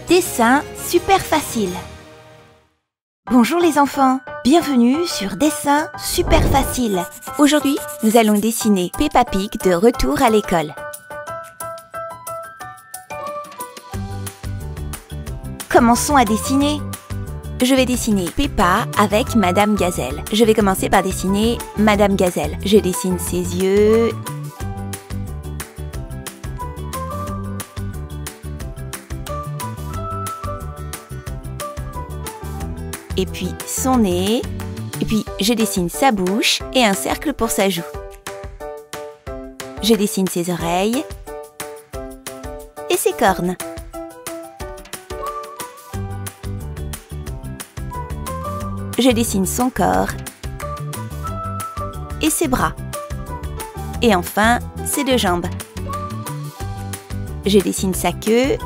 Dessin super facile. Bonjour les enfants, bienvenue sur Dessin super facile. Aujourd'hui, nous allons dessiner Peppa Pig de retour à l'école. Commençons à dessiner. Je vais dessiner Peppa avec Madame Gazelle. Je vais commencer par dessiner Madame Gazelle. Je dessine ses yeux. Et puis son nez. Et puis je dessine sa bouche et un cercle pour sa joue. Je dessine ses oreilles et ses cornes. Je dessine son corps et ses bras. Et enfin, ses deux jambes. Je dessine sa queue.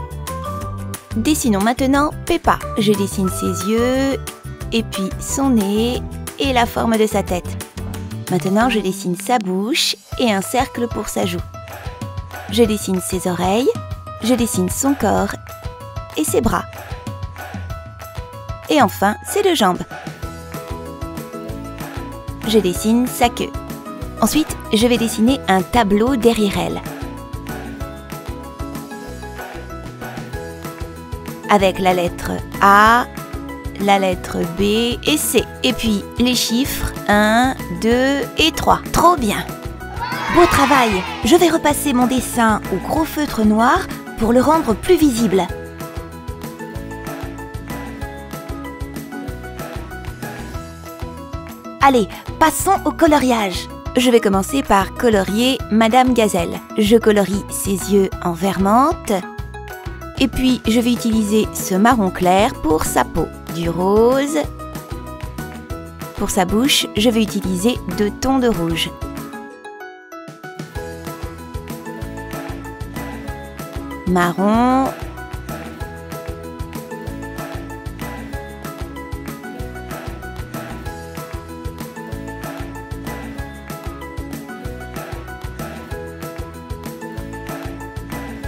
Dessinons maintenant Peppa. Je dessine ses yeux, et puis son nez et la forme de sa tête. Maintenant, je dessine sa bouche et un cercle pour sa joue. Je dessine ses oreilles. Je dessine son corps et ses bras. Et enfin, ses deux jambes. Je dessine sa queue. Ensuite, je vais dessiner un tableau derrière elle. Avec la lettre A, la lettre B et C. Et puis, les chiffres 1, 2 et 3. Trop bien! Beau travail! Je vais repasser mon dessin au gros feutre noir pour le rendre plus visible. Allez, passons au coloriage. Je vais commencer par colorier Madame Gazelle. Je colorie ses yeux en vert menthe. Et puis, je vais utiliser ce marron clair pour sa peau. Du rose. Pour sa bouche, je vais utiliser 2 tons de rouge. Marron.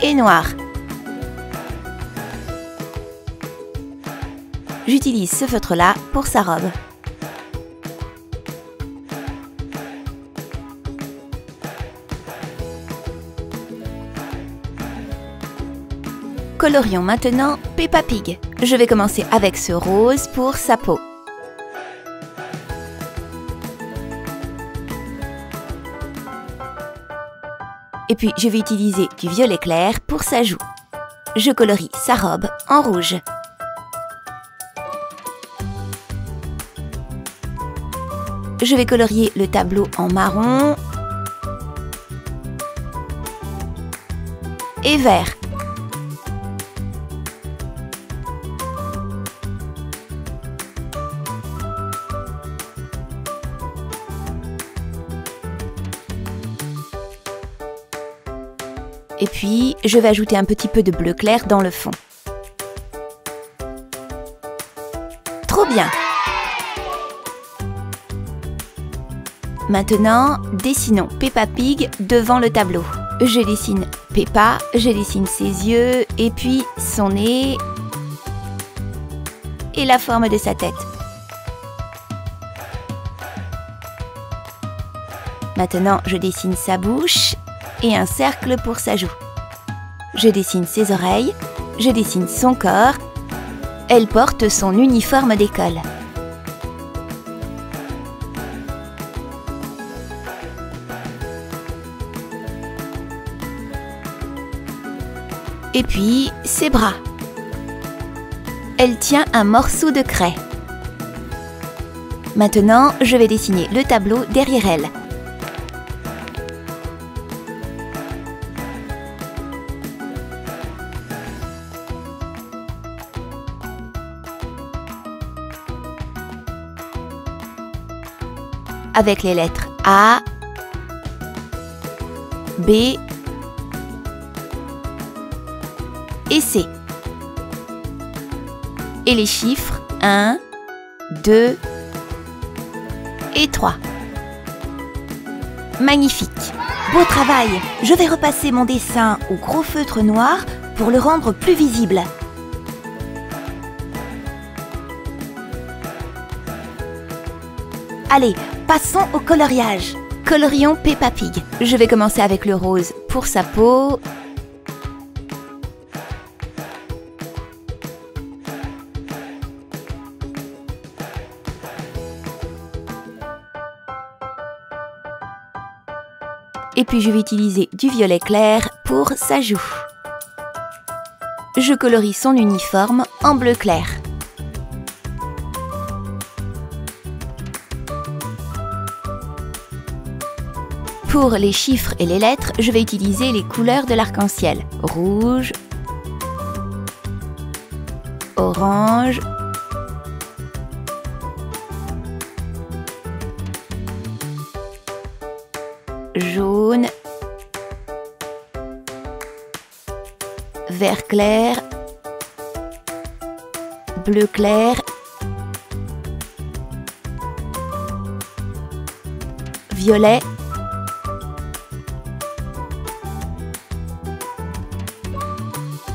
Et noir. J'utilise ce feutre-là pour sa robe. Colorions maintenant Peppa Pig. Je vais commencer avec ce rose pour sa peau. Et puis, je vais utiliser du violet clair pour sa joue. Je colorie sa robe en rouge. Je vais colorier le tableau en marron et vert. Et puis, je vais ajouter un petit peu de bleu clair dans le fond. Trop bien! Maintenant, dessinons Peppa Pig devant le tableau. Je dessine Peppa, je dessine ses yeux, et puis son nez et la forme de sa tête. Maintenant, je dessine sa bouche et un cercle pour sa joue. Je dessine ses oreilles, je dessine son corps. Elle porte son uniforme d'école. Et puis, ses bras. Elle tient un morceau de craie. Maintenant, je vais dessiner le tableau derrière elle. Avec les lettres A, B et C. Et les chiffres 1, 2 et 3. Magnifique! Beau travail! Je vais repasser mon dessin au gros feutre noir pour le rendre plus visible. Allez, passons au coloriage. Colorions Peppa Pig. Je vais commencer avec le rose pour sa peau. Et puis je vais utiliser du violet clair pour sa joue. Je colorie son uniforme en bleu clair. Pour les chiffres et les lettres, je vais utiliser les couleurs de l'arc-en-ciel. Rouge, orange, jaune, vert clair, bleu clair, violet,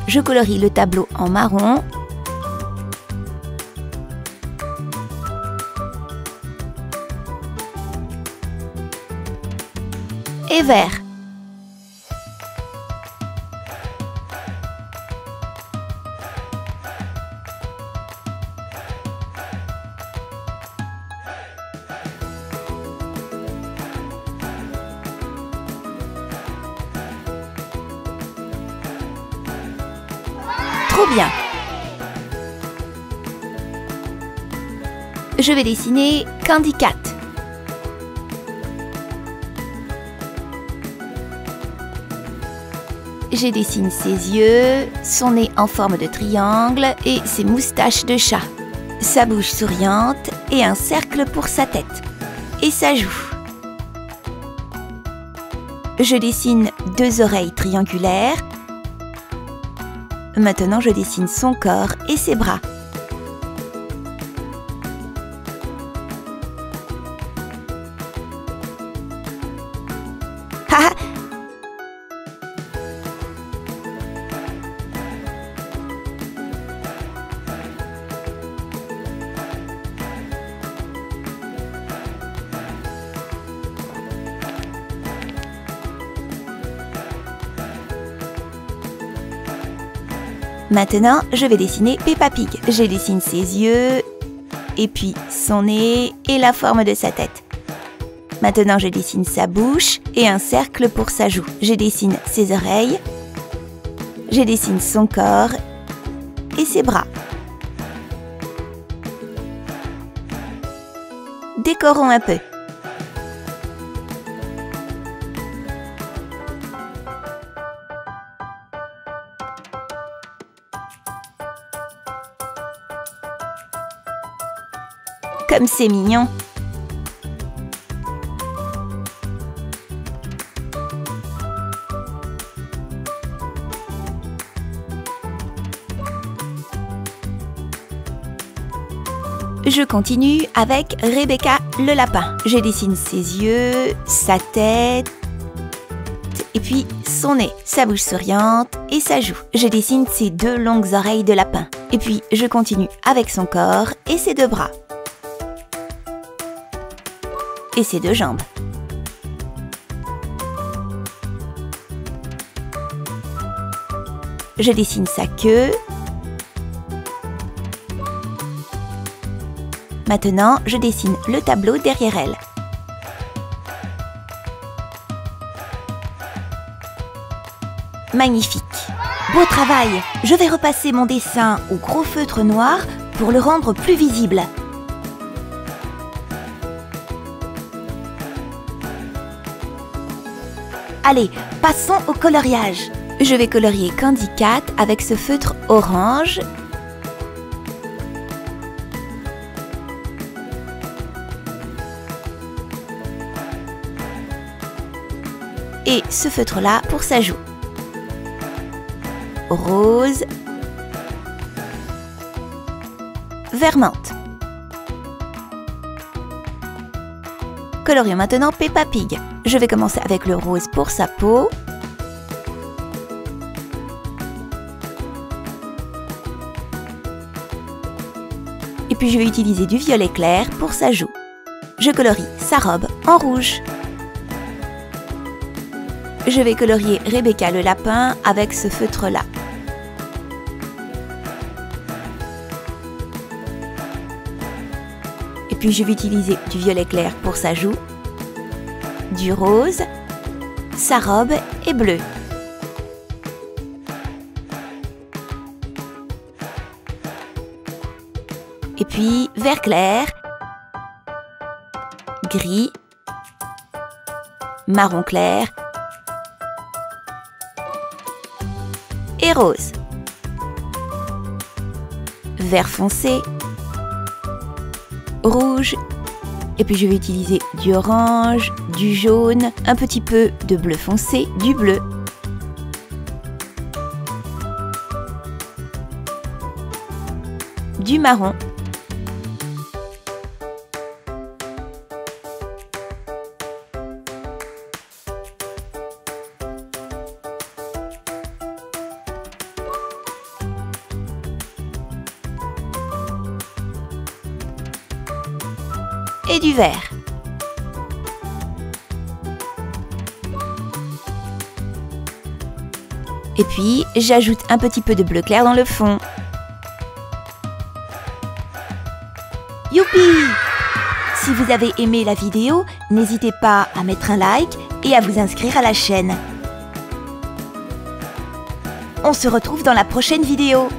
je colorie le tableau en marron, et vert. Trop bien! Je vais dessiner Candy Cat. Je dessine ses yeux, son nez en forme de triangle et ses moustaches de chat, sa bouche souriante et un cercle pour sa tête, et sa joue. Je dessine 2 oreilles triangulaires. Maintenant, je dessine son corps et ses bras. Ha! Maintenant, je vais dessiner Peppa Pig. Je dessine ses yeux, et puis son nez et la forme de sa tête. Maintenant, je dessine sa bouche et un cercle pour sa joue. Je dessine ses oreilles, je dessine son corps et ses bras. Décorons un peu. Comme c'est mignon! Je continue avec Rebecca le lapin. Je dessine ses yeux, sa tête, et puis son nez, sa bouche souriante et sa joue. Je dessine ses 2 longues oreilles de lapin. Et puis je continue avec son corps et ses 2 bras. Et ses 2 jambes. Je dessine sa queue. Maintenant, je dessine le tableau derrière elle. Magnifique! Beau travail! Je vais repasser mon dessin au gros feutre noir pour le rendre plus visible. Allez, passons au coloriage. Je vais colorier Candy Cat avec ce feutre orange. Et ce feutre-là pour sa joue. Rose. Vert menthe. Colorions maintenant Peppa Pig. Je vais commencer avec le rose pour sa peau. Et puis je vais utiliser du violet clair pour sa joue. je colorie sa robe en rouge. Je vais colorier Rebecca le lapin avec ce feutre-là. Et puis je vais utiliser du violet clair pour sa joue, du rose, sa robe est bleue. Et puis vert clair, gris, marron clair et rose. Vert foncé, rouge, et puis je vais utiliser du orange, du jaune, un petit peu de bleu foncé, du bleu. Du marron. Et du vert. Et puis, j'ajoute un petit peu de bleu clair dans le fond. Youpi! Si vous avez aimé la vidéo, n'hésitez pas à mettre un like et à vous inscrire à la chaîne. On se retrouve dans la prochaine vidéo.